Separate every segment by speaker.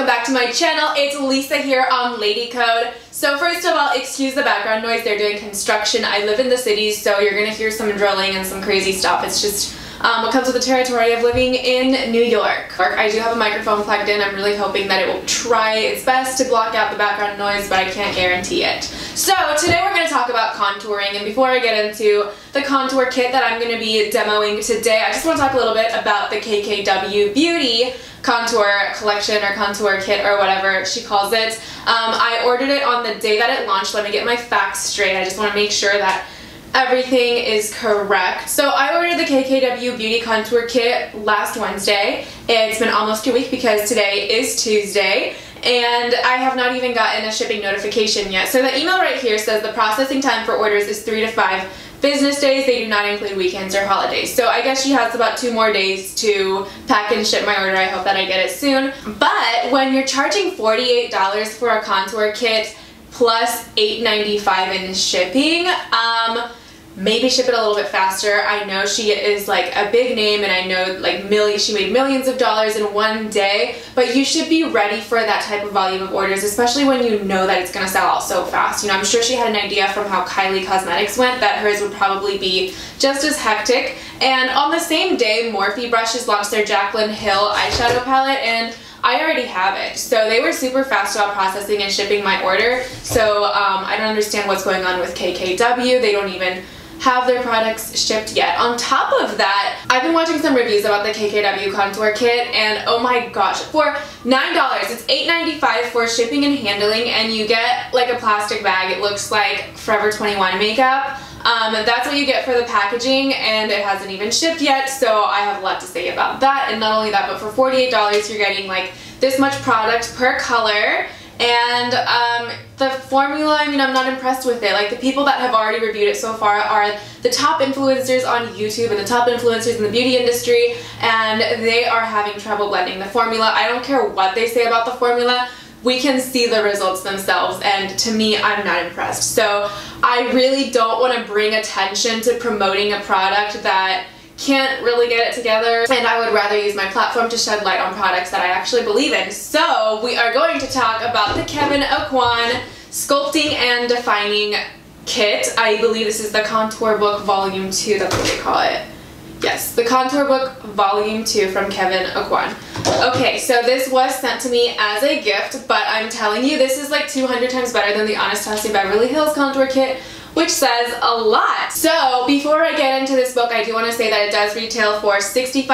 Speaker 1: welcome back to my channel. It's Lisa here on Lady Code. So first of all, excuse the background noise, they're doing construction. I live in the city, so you're gonna hear some drilling and some crazy stuff. It's just what comes with the territory of living in New York. I do have a microphone plugged in. I'm really hoping that it will try its best to block out the background noise, but I can't guarantee it. So today we're going to talk about contouring, and before I get into the contour kit that I'm going to be demoing today, I just want to talk a little bit about the KKW Beauty contour collection or contour kit or whatever she calls it. I ordered it on the day that it launched. Let me get my facts straight. I just want to make sure that everything is correct. So I ordered the KKW Beauty Contour Kit last Wednesday. It's been almost a week because today is Tuesday, and I have not even gotten a shipping notification yet. So the email right here says the processing time for orders is 3 to 5 business days. They do not include weekends or holidays. So I guess she has about 2 more days to pack and ship my order. I hope that I get it soon. But when you're charging $48 for a contour kit plus $8.95 in shipping, maybe ship it a little bit faster. I know she is like a big name, and I know like she made millions of dollars in one day, but you should be ready for that type of volume of orders, especially when you know that it's gonna sell out so fast. You know, I'm sure she had an idea from how Kylie Cosmetics went that hers would probably be just as hectic. And on the same day, Morphe Brushes launched their Jaclyn Hill eyeshadow palette, and I already have it. So they were super fast about processing and shipping my order. So I don't understand what's going on with KKW. They don't even have their products shipped yet. On top of that, I've been watching some reviews about the KKW contour kit, and oh my gosh, for $9, it's $8.95 for shipping and handling, and you get like a plastic bag. It looks like Forever 21 makeup. That's what you get for the packaging, and it hasn't even shipped yet, so I have a lot to say about that. And not only that, but for $48 you're getting like this much product per color. And the formula, I mean, I'm not impressed with it. Like, the people that have already reviewed it so far are the top influencers on YouTube and the top influencers in the beauty industry, and they are having trouble blending the formula. I don't care what they say about the formula. We can see the results themselves, and to me, I'm not impressed. So I really don't want to bring attention to promoting a product that can't really get it together, and I would rather use my platform to shed light on products that I actually believe in. So we are going to talk about the Kevyn Aucoin Sculpting and Defining Kit. I believe this is the Contour Book Volume 2, that's what they call it. Yes, the Contour Book Volume 2 from Kevyn Aucoin. Okay, so this was sent to me as a gift, but I'm telling you, this is like 200 times better than the Anastasia Beverly Hills Contour Kit, which says a lot. So before I get into this book, I do want to say that it does retail for $65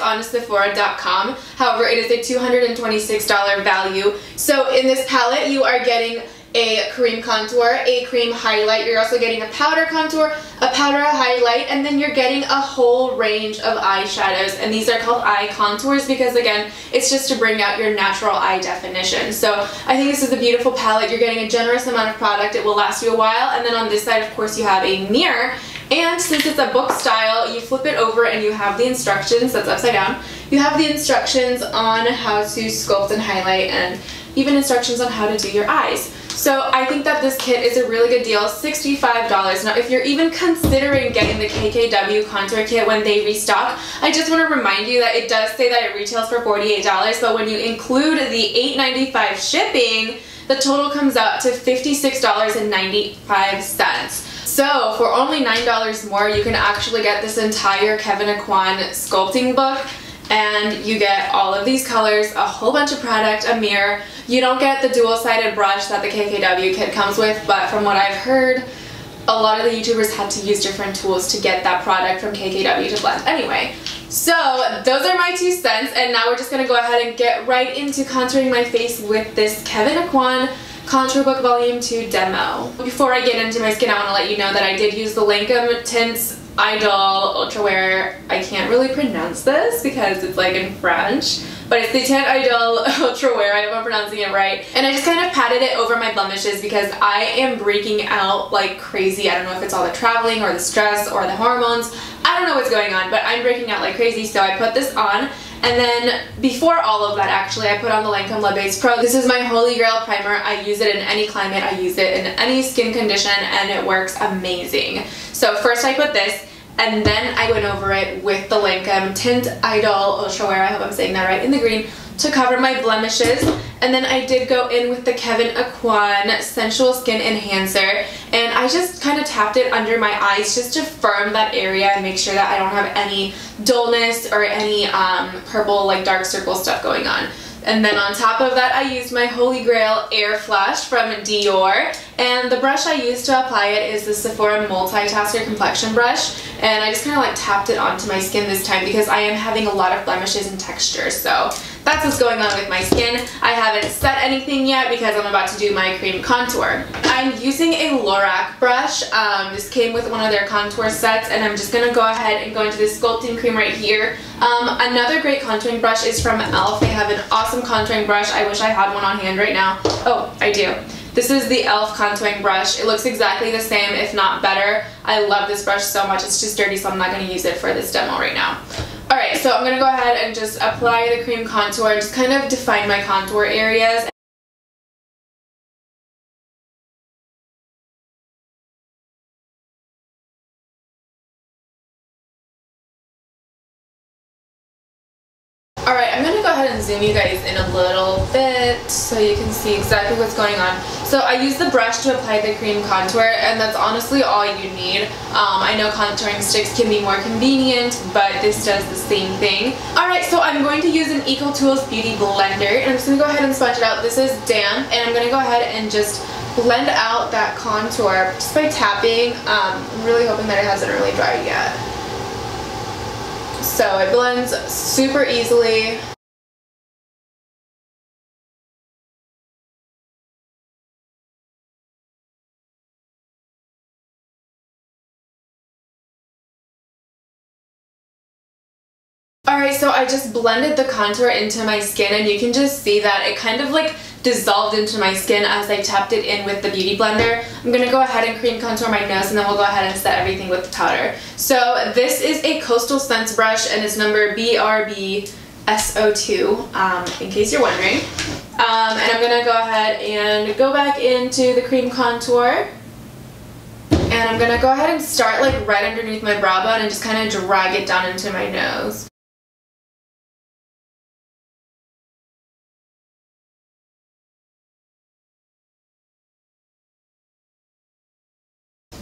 Speaker 1: on Sephora.com. However, it is a $226 value. So in this palette, you are getting a cream contour, a cream highlight, you're also getting a powder contour, a powder highlight, and then you're getting a whole range of eyeshadows. And these are called eye contours because, again, it's just to bring out your natural eye definition. So I think this is a beautiful palette. You're getting a generous amount of product. It will last you a while. And then on this side, of course, you have a mirror. And since it's a book style, you flip it over and you have the instructions, that's upside down. You have the instructions on how to sculpt and highlight, and even instructions on how to do your eyes. So I think that this kit is a really good deal, $65. Now if you're even considering getting the KKW contour kit when they restock, I just want to remind you that it does say that it retails for $48, but when you include the $8.95 shipping, the total comes out to $56.95. So for only $9 more, you can actually get this entire Kevyn Aucoin sculpting book, and you get all of these colors, a whole bunch of product, a mirror. You don't get the dual-sided brush that the KKW kit comes with, but from what I've heard, a lot of the YouTubers had to use different tools to get that product from KKW to blend. Anyway, so those are my 2 cents, and now we're just going to go ahead and get right into contouring my face with this Kevyn Aucoin Contour Book Volume 2 demo. Before I get into my skin, I want to let you know that I did use the Lancome Tints Idol Ultra Wear. I can't really pronounce this because it's like in French, but it's the Tint Idol Ultra Wear. I hope I'm pronouncing it right. And I just kind of patted it over my blemishes because I am breaking out like crazy. I don't know if it's all the traveling or the stress or the hormones. I don't know what's going on, but I'm breaking out like crazy, so I put this on. And then before all of that, actually, I put on the Lancome Le Base Pro. This is my holy grail primer. I use it in any climate. I use it in any skin condition, and it works amazing. So first I put this, and then I went over it with the Lancome Tint Idol Ultra Wear. I hope I'm saying that right, in the green. to cover my blemishes. And then I did go in with the Kevyn Aucoin Sensual Skin Enhancer, and I just kind of tapped it under my eyes just to firm that area and make sure that I don't have any dullness or any purple like dark circle stuff going on. And then on top of that, I used my Holy Grail Air Flash from Dior, and the brush I used to apply it is the Sephora Multitasker Complexion Brush, and I just kind of like tapped it onto my skin this time because I am having a lot of blemishes and texture, so that's what's going on with my skin. I haven't set anything yet because I'm about to do my cream contour. I'm using a Lorac brush. This came with one of their contour sets, and I'm just going to go ahead and go into this sculpting cream right here. Another great contouring brush is from e.l.f. They have an awesome contouring brush. I wish I had one on hand right now. Oh, I do. This is the e.l.f. contouring brush. It looks exactly the same, if not better. I love this brush so much. It's just dirty, so I'm not going to use it for this demo right now. Alright, so I'm going to go ahead and just apply the cream contour and just kind of define my contour areas. Alright, I'm going to go ahead and zoom you guys in a little bit so you can see exactly what's going on. So I use the brush to apply the cream contour, and that's honestly all you need. I know contouring sticks can be more convenient, but this does the same thing. Alright, so I'm going to use an EcoTools Beauty Blender, and I'm just going to go ahead and sponge it out. This is damp, and I'm going to go ahead and just blend out that contour just by tapping. I'm really hoping that it hasn't really dried yet. So it blends super easily. Alright, so I just blended the contour into my skin, and you can just see that it kind of like dissolved into my skin as I tapped it in with the Beauty Blender. I'm going to go ahead and cream contour my nose, and then we'll go ahead and set everything with the powder. So this is a Coastal Scents brush, and it's number BRBSO2, in case you're wondering. And I'm going to go ahead and go back into the cream contour. And I'm going to go ahead and start like right underneath my brow bone and just kind of drag it down into my nose.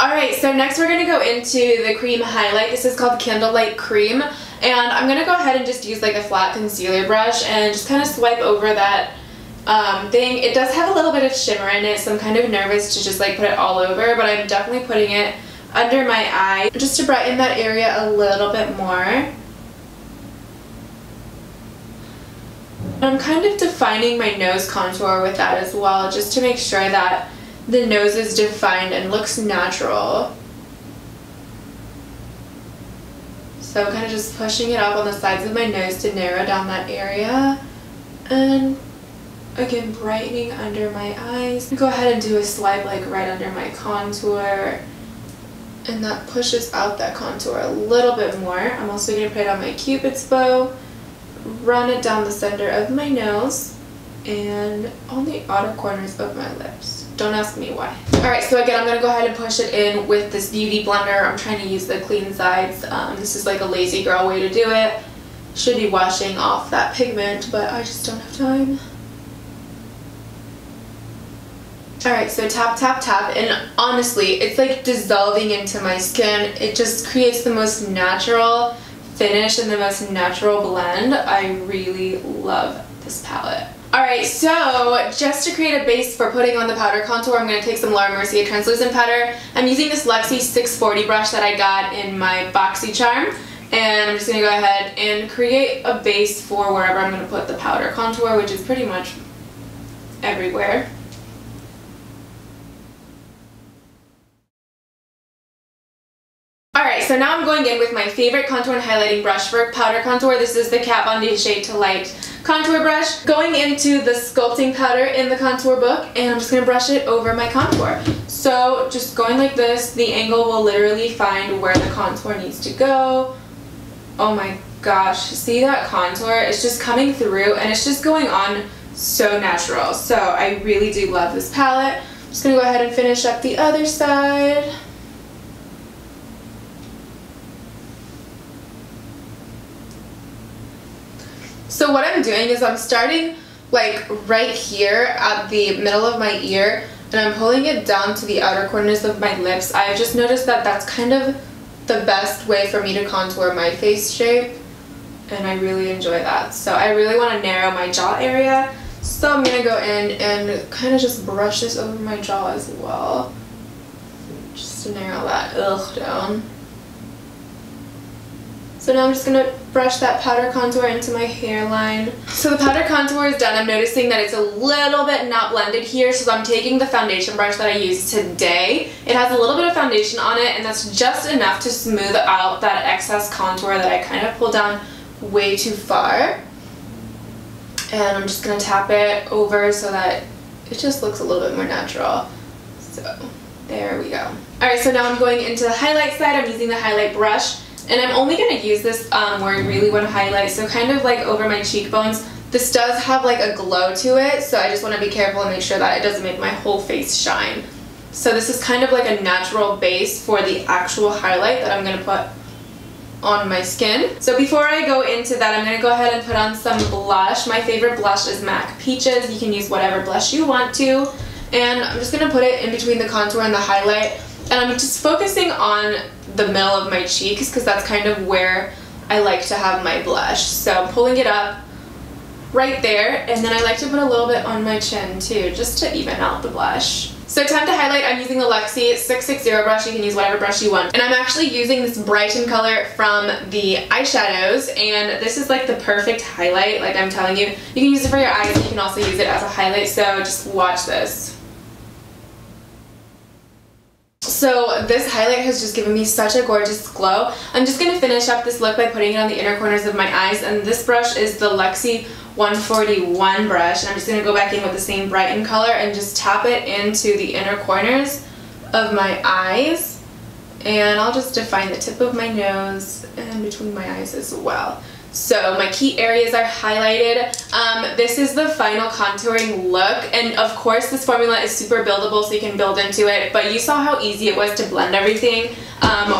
Speaker 1: Alright, so next we're going to go into the cream highlight. This is called Candlelight Cream, and I'm going to go ahead and just use like a flat concealer brush and just kind of swipe over that thing. It does have a little bit of shimmer in it, so I'm kind of nervous to just like put it all over, but I'm definitely putting it under my eye just to brighten that area a little bit more. I'm kind of defining my nose contour with that as well, just to make sure that the nose is defined and looks natural. So kind of just pushing it up on the sides of my nose to narrow down that area. And again, brightening under my eyes. Go ahead and do a swipe like right under my contour. And that pushes out that contour a little bit more. I'm also going to put it on my Cupid's bow, run it down the center of my nose, and on the outer corners of my lips. Don't ask me why. Alright, so again, I'm going to go ahead and push it in with this Beauty Blender. I'm trying to use the clean sides. This is like a lazy girl way to do it. Should be washing off that pigment, but I just don't have time. Alright, so tap, tap, tap, and honestly, it's like dissolving into my skin. It just creates the most natural finish and the most natural blend. I really love this palette. Alright, so just to create a base for putting on the powder contour, I'm going to take some Laura Mercier translucent powder. I'm using this Luxie 640 brush that I got in my BoxyCharm, and I'm just going to go ahead and create a base for wherever I'm going to put the powder contour, which is pretty much everywhere. Alright, so now I'm going in with my favorite contour and highlighting brush for powder contour. This is the Kat Von D Shade to Light contour brush. Going into the sculpting powder in the contour book, and I'm just going to brush it over my contour. So just going like this, the angle will literally find where the contour needs to go. Oh my gosh, see that contour? It's just coming through, and it's just going on so natural. So I really do love this palette. I'm just going to go ahead and finish up the other side. So what I'm I'm doing is I'm starting like right here at the middle of my ear, and I'm pulling it down to the outer corners of my lips. I've just noticed that that's kind of the best way for me to contour my face shape, and I really enjoy that. So I really want to narrow my jaw area, so I'm gonna go in and kind of just brush this over my jaw as well, just to narrow that down. So now I'm just going to brush that powder contour into my hairline. So the powder contour is done. I'm noticing that it's a little bit not blended here, so I'm taking the foundation brush that I used today. It has a little bit of foundation on it, and that's just enough to smooth out that excess contour that I kind of pulled down way too far. And I'm just going to tap it over so that it just looks a little bit more natural. So there we go. Alright, so now I'm going into the highlight side. I'm using the highlight brush. And I'm only going to use this where I really want to highlight, so kind of like over my cheekbones. This does have like a glow to it, so I just want to be careful and make sure that it doesn't make my whole face shine. So this is kind of like a natural base for the actual highlight that I'm going to put on my skin. So before I go into that, I'm going to go ahead and put on some blush. My favorite blush is MAC Peaches. You can use whatever blush you want to. And I'm just going to put it in between the contour and the highlight. And I'm just focusing on the middle of my cheeks because that's kind of where I like to have my blush. So I'm pulling it up right there, and then I like to put a little bit on my chin too, just to even out the blush. So time to highlight, I'm using the Luxie 660 brush. You can use whatever brush you want. And I'm actually using this Brighten color from the eyeshadows, and this is like the perfect highlight, like I'm telling you. You can use it for your eyes, you can also use it as a highlight, so just watch this. So this highlight has just given me such a gorgeous glow. I'm just going to finish up this look by putting it on the inner corners of my eyes, and this brush is the Luxie 141 brush, and I'm just going to go back in with the same Brighten color and just tap it into the inner corners of my eyes, and I'll just define the tip of my nose and between my eyes as well. So my key areas are highlighted. This is the final contouring look, and of course this formula is super buildable, so you can build into it, but you saw how easy it was to blend everything.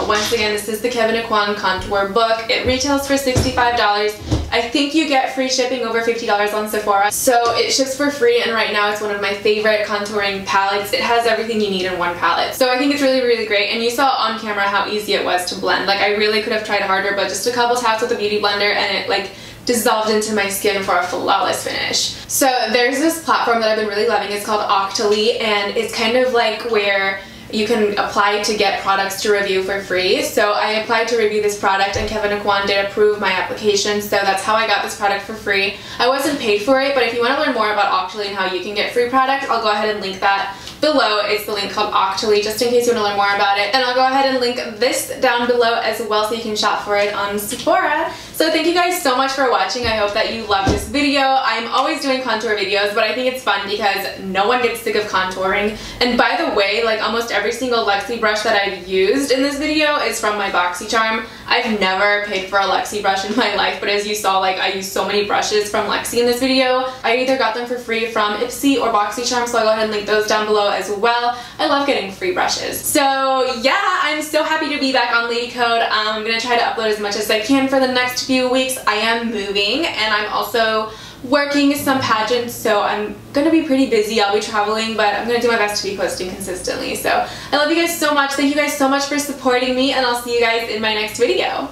Speaker 1: Once again, this is the Kevyn Aucoin Contour Book. It retails for $65. I think you get free shipping over $50 on Sephora. So it ships for free, and right now it's one of my favorite contouring palettes. It has everything you need in one palette. So I think it's really, really great, and you saw on camera how easy it was to blend. Like, I really could have tried harder, but just a couple taps with a beauty blender and it like dissolved into my skin for a flawless finish. So there's this platform that I've been really loving. It's called Octoly, and it's kind of like where you can apply to get products to review for free. So I applied to review this product, and Kevyn Aucoin did approve my application, so that's how I got this product for free. I wasn't paid for it, but if you want to learn more about Octoly and how you can get free product, I'll go ahead and link that below. It's the link called Octoly, just in case you want to learn more about it. And I'll go ahead and link this down below as well, so you can shop for it on Sephora. So thank you guys so much for watching. I hope that you loved this video. I'm always doing contour videos, but I think it's fun because no one gets sick of contouring. And by the way, like almost every single Luxie brush that I've used in this video is from my BoxyCharm. I've never paid for a Luxie brush in my life, but as you saw, like I used so many brushes from Luxie in this video. I either got them for free from Ipsy or BoxyCharm, so I'll go ahead and link those down below as well. I love getting free brushes. So yeah, I'm so happy to be back on LadyCode. I'm gonna try to upload as much as I can for the next few weeks. I am moving, and I'm also working some pageants, so I'm gonna be pretty busy. I'll be traveling, but I'm gonna do my best to be posting consistently. So I love you guys so much. Thank you guys so much for supporting me, and I'll see you guys in my next video.